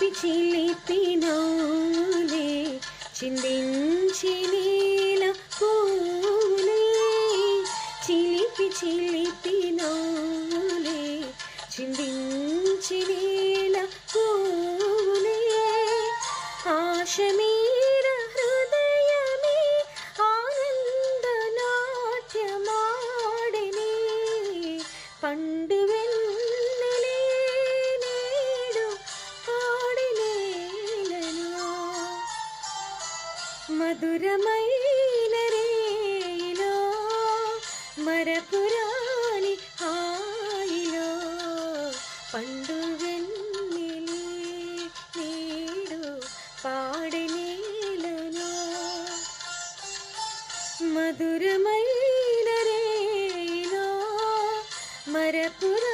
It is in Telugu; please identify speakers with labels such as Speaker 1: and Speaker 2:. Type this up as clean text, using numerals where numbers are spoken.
Speaker 1: చిలిపి నవ్వులే చిందించి నీల పూలే చిలిపి నవ్వులే చిందించి నీల పూలే ఆశ మీర హృదయమే ఆనంద నాట్యమాడిని పండు వెన్నెలే నేడు పాడినేలను మధురమైన రేయిలో మరపురాని హాయిలో పండు వెన్నెలే నేడు పాడినేలను మధురమైన రేయిలో మరపురా